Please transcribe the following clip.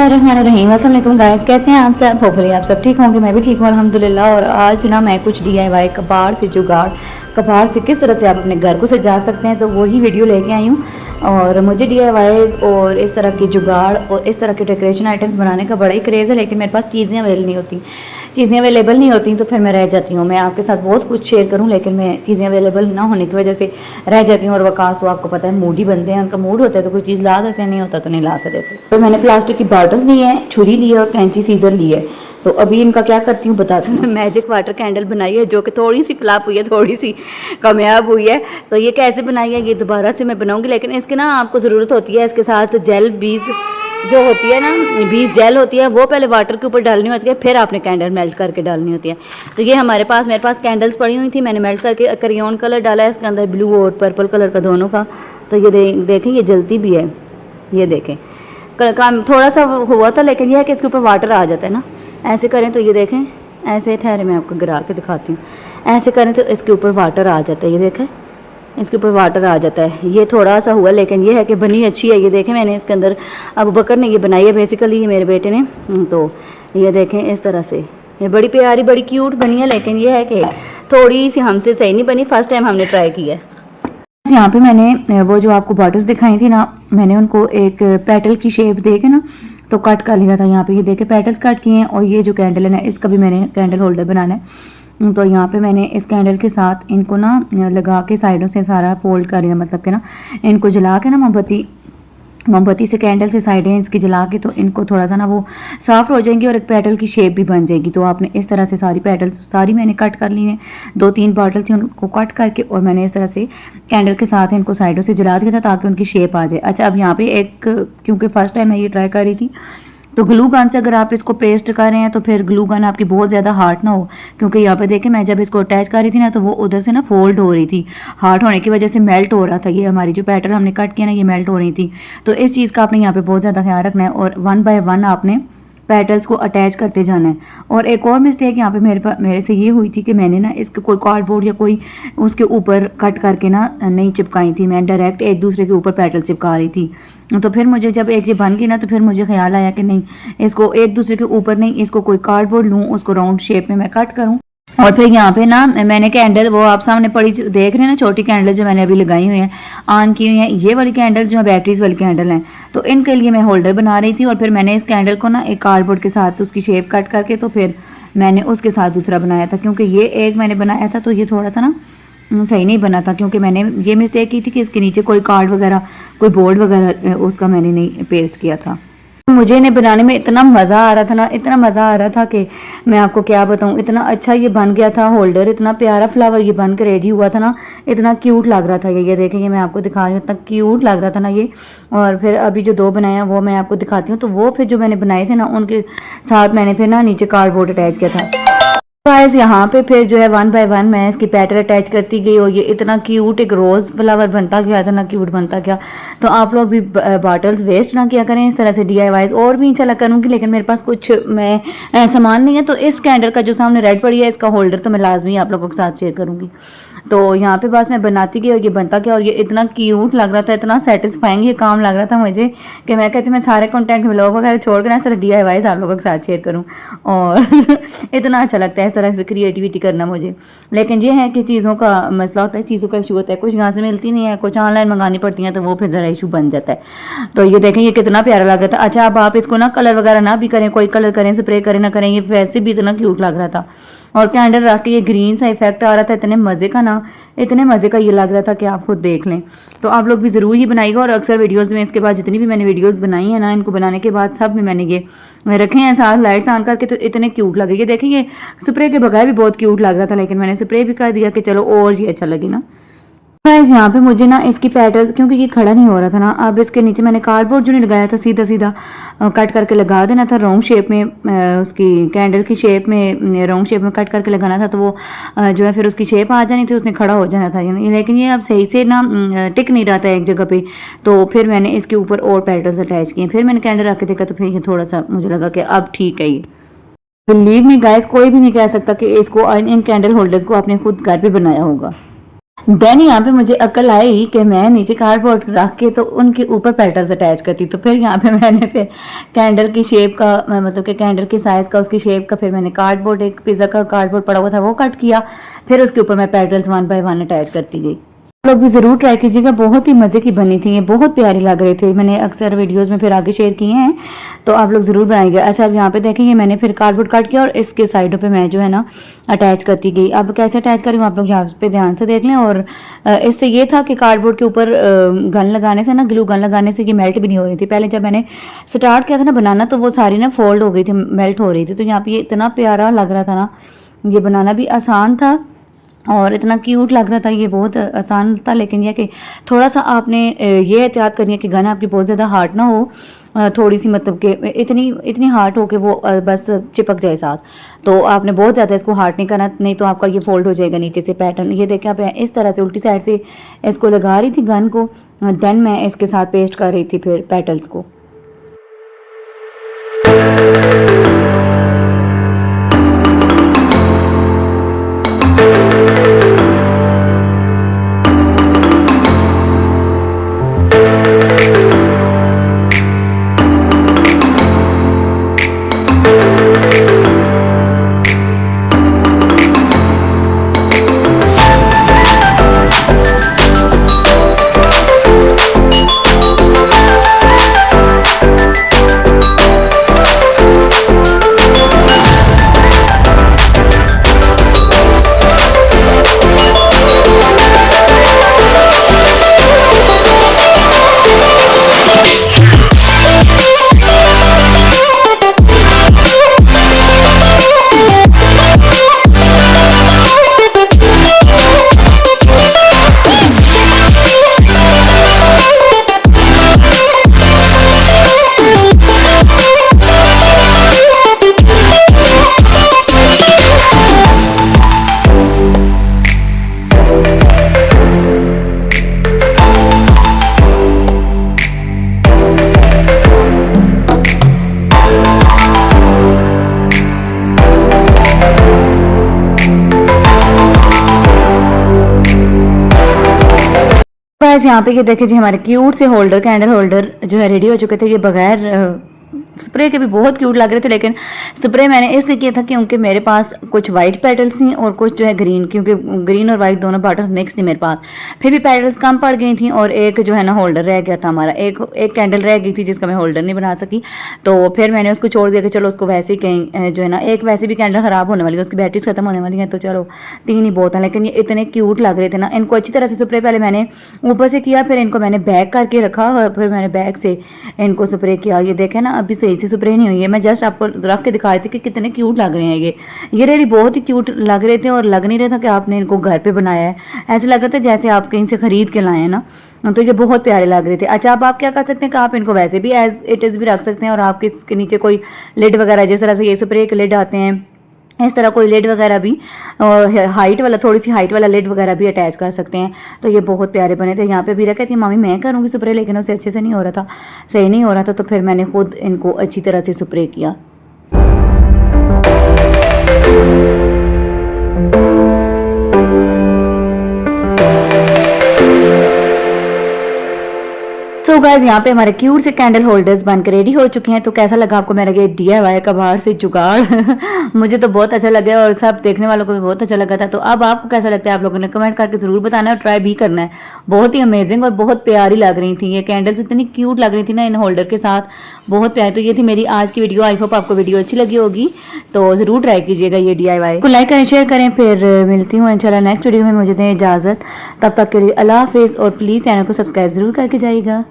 रहीम अस्सलाम वालेकुम गाइस, कैसे हैं आप सब। होपफुली आप सब ठीक होंगे, मैं भी ठीक हूँ अल्हम्दुलिल्लाह। और आज ना मैं कुछ DIY कबाड़ से जुगाड़, कबाड़ से किस तरह से आप अपने घर को सजा सकते हैं, तो वही वीडियो लेके आई हूँ। और मुझे DIYs और इस तरह की जुगाड़ और इस तरह के डेकोरेशन आइटम्स बनाने का बड़ा ही क्रेज़ है, लेकिन मेरे पास चीज़ें अवेलेबल नहीं होती तो फिर मैं रह जाती हूँ। मैं आपके साथ बहुत कुछ शेयर करूँ, लेकिन मैं चीज़ें अवेलेबल ना होने की वजह से रह जाती हूँ। और वकास तो आपको पता है मूडी बनते हैं, उनका मूड होता है तो कोई चीज़ ला देते हैं, नहीं होता तो नहीं ला कर देते। तो मैंने प्लास्टिक की बॉटल्स ली है, छुरी ली है और कैंची सीजर ली है। तो अभी इनका क्या करती हूँ बताती हूँ। मैजिक वाटर कैंडल बनाई है जो कि थोड़ी सी फ्लॉप हुई है, थोड़ी सी कामयाब हुई है। तो ये कैसे बनाई है ये दोबारा से मैं बनाऊँगी, लेकिन इसके ना आपको ज़रूरत होती है इसके साथ जेल बीज जो होती है ना, बीज जेल होती है, वो पहले वाटर के ऊपर डालनी होती है, फिर आपने कैंडल मेल्ट करके डालनी होती है। तो ये मेरे पास कैंडल्स पड़ी हुई थी, मैंने मेल्ट करके क्रेयॉन कलर डाला है इसके अंदर, ब्लू और पर्पल कलर का दोनों का। तो ये देखें ये जलती भी है, ये देखें काम थोड़ा सा हुआ था, लेकिन यह है कि इसके ऊपर वाटर आ जाता है ना। ऐसे करें तो ये देखें, ऐसे ठहरे मैं आपको गिरा के दिखाती हूँ। ऐसे करें तो इसके ऊपर वाटर आ जाता है, ये देखें इसके ऊपर वाटर आ जाता है। ये थोड़ा सा हुआ, लेकिन ये है कि बनी अच्छी है। ये देखें मैंने इसके अंदर अबू बकर ने ये बनाई है बेसिकली, ये मेरे बेटे ने। तो ये देखें इस तरह से ये बड़ी प्यारी बड़ी क्यूट बनी है, लेकिन ये है कि थोड़ी सी हमसे सही नहीं बनी, फर्स्ट टाइम हमने ट्राई किया है। यहाँ पे मैंने वो जो आपको बॉटल्स दिखाई थी ना, मैंने उनको एक पेटल की शेप दे के ना तो कट कर लिया था। यहाँ पे ये देखे पेटल्स कट किए हैं। और ये जो कैंडल है ना, इसका भी मैंने कैंडल होल्डर बनाना है। तो यहाँ पे मैंने इस कैंडल के साथ इनको ना लगा के साइडों से सारा फोल्ड कर लिया, मतलब कि ना इनको जला के ना मोमबत्ती से कैंडल से साइडें इसकी जला के, तो इनको थोड़ा सा ना वो सॉफ्ट हो जाएंगी और एक पेटल की शेप भी बन जाएगी। तो आपने इस तरह से सारी पेटल्स सारी मैंने कट कर ली हैं। 2-3 बॉटल थी उनको कट करके, और मैंने इस तरह से कैंडल के साथ इनको साइडों से जला दिया था ताकि उनकी शेप आ जाए। अच्छा, अब यहाँ पे एक, क्योंकि फर्स्ट टाइम मैं ये ट्राई कर रही थी, तो ग्लू गन से अगर आप इसको पेस्ट कर रहे हैं तो फिर ग्लू गन आपकी बहुत ज़्यादा हार्ड ना हो, क्योंकि यहाँ पे देखें मैं जब इसको अटैच कर रही थी ना तो वो उधर से ना फोल्ड हो रही थी, हार्ड होने की वजह से मेल्ट हो रहा था। ये हमारी जो पेटल हमने कट किया ना, ये मेल्ट हो रही थी। तो इस चीज़ का आपने यहाँ पे बहुत ज़्यादा ख्याल रखना है, और 1 बाय 1 आपने पेटल्स को अटैच करते जाना है। और एक और मिस्टेक यहाँ पे मेरे से ये हुई थी कि मैंने ना इसके कोई कार्डबोर्ड या कोई उसके ऊपर कट करके ना नहीं चिपकाई थी, मैं डायरेक्ट एक दूसरे के ऊपर पेटल चिपका रही थी। तो फिर मुझे जब एक ये बन गई ना, तो फिर मुझे ख्याल आया कि नहीं, इसको एक दूसरे के ऊपर नहीं, इसको कोई कार्डबोर्ड लूँ, उसको राउंड शेप में मैं कट करूँ। और फिर यहाँ पे ना मैंने कैंडल, वो आप सामने पड़ी देख रहे हैं ना, छोटी कैंडल जो मैंने अभी लगाई हुई है, ऑन की हुई है, ये वाली कैंडल जो है बैटरीज वाली कैंडल हैं। तो इनके लिए मैं होल्डर बना रही थी, और फिर मैंने इस कैंडल को ना एक कार्डबोर्ड के साथ उसकी शेप कट करके, तो फिर मैंने उसके साथ दूसरा बनाया था। क्योंकि ये एक मैंने बनाया था तो ये थोड़ा सा ना सही नहीं बना था, क्योंकि मैंने ये मिस्टेक की थी कि इसके नीचे कोई कार्ड वगैरह, कोई बोर्ड वगैरह उसका मैंने नहीं पेस्ट किया था। मुझे इन्हें बनाने में इतना मज़ा आ रहा था ना, इतना मज़ा आ रहा था कि मैं आपको क्या बताऊँ। इतना अच्छा ये बन गया था होल्डर, इतना प्यारा फ्लावर ये बन के रेडी हुआ था ना, इतना क्यूट लग रहा था। ये देखेंगे मैं आपको दिखा रही हूँ, इतना क्यूट लग रहा था ना ये। और फिर अभी जो 2 बनाए हैं वो मैं आपको दिखाती हूँ। तो वो फिर जो मैंने बनाए थे ना, उनके साथ मैंने फिर ना नीचे कार्डबोर्ड अटैच किया था। गाइस यहाँ पे फिर जो है 1 बाय 1 मैं इसकी पेटल अटैच करती गई, और ये इतना क्यूट एक रोज़ फ्लावर बनता गया, इतना क्यूट बनता गया। तो आप लोग भी बॉटल्स वेस्ट ना किया करें, इस तरह से DIYs और भी इंशाल्लाह करूँगी, लेकिन मेरे पास कुछ मैं सामान नहीं है। तो इस कैंडल का जो सामने रेड पड़ी है, इसका होल्डर तो मैं लाजमी आप लोगों के साथ शेयर करूँगी। तो यहाँ पे बस मैं बनाती गई और ये बनता गया, और ये इतना क्यूट लग रहा था, इतना सेटिस्फाइंग ये काम लग रहा था मुझे कि मैं कहती मैं सारे कंटेंट व्लॉग वगैरह छोड़ कर इस तरह DIYs आप लोगों के साथ शेयर करूँ। और इतना अच्छा लगता है इस तरह से क्रिएटिविटी करना मुझे। लेकिन ये है कि चीज़ों का मसला होता है, चीज़ों का इशू होता है, कुछ यहाँ से मिलती नहीं है, कुछ ऑनलाइन मंगानी पड़ती हैं, तो वो फिर ज़रा इशू बन जाता है। तो ये देखें ये कितना प्यारा लग रहा था। अच्छा, अब आप इसको ना कलर वगैरह ना भी करें, कोई कलर करें, स्प्रे करें ना करें, ये वैसे भी इतना क्यूट लग रहा था। और कैंडल रख के ये ग्रीन सा इफेक्ट आ रहा था, इतने मज़े का ना, इतने मज़े का ये लग रहा था कि आप खुद देख लें। तो आप लोग भी ज़रूर ही बनाइएगा। और अक्सर वीडियोज़ में इसके बाद जितनी भी मैंने वीडियोज़ बनाई है ना, इनको बनाने के बाद सब में मैंने ये रखे हैं साथ लाइट्स ऑन करके, तो इतने क्यूट लगे। ये देखिए ये स्प्रे के बगैर भी बहुत क्यूट लग रहा था, लेकिन मैंने स्प्रे भी कर दिया कि चलो और ये अच्छा लगे ना। गाइस यहाँ पे मुझे ना इसकी पेटल्स, क्योंकि ये खड़ा नहीं हो रहा था ना, अब इसके नीचे मैंने कार्डबोर्ड जो नहीं लगाया था, सीधा सीधा कट करके लगा देना था राउंड शेप में, उसकी कैंडल की शेप में राउंड शेप में कट करके लगाना था। तो वो जो है फिर उसकी शेप आ जानी थी, उसने खड़ा हो जाना था। लेकिन ये अब सही से ना टिक नहीं रहा था एक जगह पे, तो फिर मैंने इसके ऊपर और पेटल्स अटैच किए। फिर मैंने कैंडल रख के देखा, तो फिर ये थोड़ा सा मुझे लगा कि अब ठीक है ये। बिलीव मी गाइस, कोई भी नहीं कह सकता कि इसको इन कैंडल होल्डर्स को आपने खुद घर पे बनाया होगा। देन यहाँ पे मुझे अक्ल आई कि मैं नीचे कार्डबोर्ड रख के तो उनके ऊपर पेटल्स अटैच करती। तो फिर यहाँ पे मैंने फिर कैंडल की शेप का मतलब कि कैंडल की साइज़ का उसकी शेप का फिर मैंने कार्डबोर्ड एक पिज़्ज़ा का कार्डबोर्ड पड़ा हुआ था वो कट किया। फिर उसके ऊपर मैं पेटल्स 1 बाय 1 अटैच करती गई। आप लोग भी ज़रूर ट्राई कीजिएगा, बहुत ही मज़े की बनी थी ये, बहुत प्यारी लग रही थी। मैंने अक्सर वीडियोस में फिर आगे शेयर किए हैं, तो आप लोग ज़रूर बनाइएगा। अच्छा अब यहाँ पे देखेंगे मैंने फिर कार्डबोर्ड काट किया और इसके साइडों पे मैं जो है ना अटैच करती गई। अब कैसे अटैच करूँ आप लोग यहाँ पे ध्यान से देख लें। और इससे ये था कि कार्डबोर्ड के ऊपर गन लगाने से ना, ग्लू गन लगाने से ये मेल्ट भी नहीं हो रही थी। पहले जब मैंने स्टार्ट किया था ना बनाना तो वो सारी ना फोल्ड हो गई थी, मेल्ट हो रही थी। तो यहाँ पे ये इतना प्यारा लग रहा था ना, ये बनाना भी आसान था और इतना क्यूट लग रहा था। ये बहुत आसान था, लेकिन यह कि थोड़ा सा आपने ये एहतियात करनी है कि गन आपकी बहुत ज़्यादा हार्ड ना हो, थोड़ी सी मतलब कि इतनी हार्ड हो कि वो बस चिपक जाए साथ। तो आपने बहुत ज़्यादा इसको हार्ड नहीं करना, नहीं तो आपका ये फोल्ड हो जाएगा नीचे से पैटर्न। ये देखिए आप इस तरह से उल्टी साइड से इसको लगा रही थी गन को, देन मैं इसके साथ पेस्ट कर रही थी फिर पेटल्स को। गाइस यहाँ पे ये देखिए जी हमारे क्यूट से होल्डर, कैंडल होल्डर जो है रेडी हो चुके थे। ये बगैर स्प्रे के भी बहुत क्यूट लग रहे थे, लेकिन स्प्रे मैंने इसलिए किया था क्योंकि मेरे पास कुछ वाइट पेटल्स थी और कुछ जो है ग्रीन, क्योंकि ग्रीन और वाइट दोनों पेटल्स मिक्स थी मेरे पास। फिर भी पेटल्स कम पड़ गई थी और एक जो है ना होल्डर रह गया था हमारा, एक कैंडल रह गई थी जिसका मैं होल्डर नहीं बना सकी। तो फिर मैंने उसको छोड़ दिया कि चलो उसको वैसे ही कहीं जो है ना, एक वैसे भी कैंडल ख़राब होने वाली है, उसकी बैटरीज खत्म होने वाली है, तो चलो 3 ही बहुत हैं। लेकिन ये इतने क्यूट लग रहे थे ना, इनको अच्छी तरह से स्प्रे पहले मैंने ऊपर से किया, फिर इनको मैंने बैक करके रखा और फिर मैंने बैक से इनको स्प्रे किया। ये देखें ना अभी सही से स्प्रे नहीं हुई है, मैं जस्ट आपको रख के दिखाई थी कि कितने क्यूट लग रहे हैं। ये रियली बहुत ही क्यूट लग रहे थे और लग नहीं रहा था कि आपने इनको घर पे बनाया है, ऐसे लग रहा था जैसे आप कहीं से खरीद के लाए हैं ना। तो ये बहुत प्यारे लग रहे थे। अच्छा अब आप क्या कर सकते हैं कि आप इनको वैसे भी एज इट इज़ भी रख सकते हैं और आपके इसके नीचे कोई लिड वगैरह, जिस तरह से ये स्प्रे के लिड आते हैं इस तरह कोई लेड वगैरह भी हाइट वाला, थोड़ी सी हाइट वाला लेड वगैरह भी अटैच कर सकते हैं। तो ये बहुत प्यारे बने थे। यहाँ पे भी रखा थी मामी मैं करूँगी स्प्रे, लेकिन उसे अच्छे से नहीं हो रहा था, सही नहीं हो रहा था, तो फिर मैंने खुद इनको अच्छी तरह से स्प्रे किया। सो गाइस यहाँ पे हमारे क्यूट से कैंडल होल्डर्स बनकर रेडी हो चुके हैं। तो कैसा लगा आपको मेरा ये DIY का बाहर से जुगाड़ मुझे तो बहुत अच्छा लगा और सब देखने वालों को भी बहुत अच्छा लगा था। तो अब आपको कैसा लगता है आप लोगों ने कमेंट करके ज़रूर बताना और ट्राई भी करना है। बहुत ही अमेजिंग और बहुत प्यारी लग रही थी ये कैंडल्स, इतनी क्यूट लग रही थी ना इन होल्डर के साथ, बहुत प्यारी। तो ये थी मेरी आज की वीडियो, आई होप आपको वीडियो अच्छी लगी होगी, तो ज़रूर ट्राई कीजिएगा ये DIY को। लाइक करें, शेयर करें, फिर मिलती हूँ इंशाल्लाह नेक्स्ट वीडियो में। मुझे दें इजाज़त, तब तक के लिए अल्लाह हाफिज़ और प्लीज़ चैनल को सब्सक्राइब ज़रूर करके जाइएगा।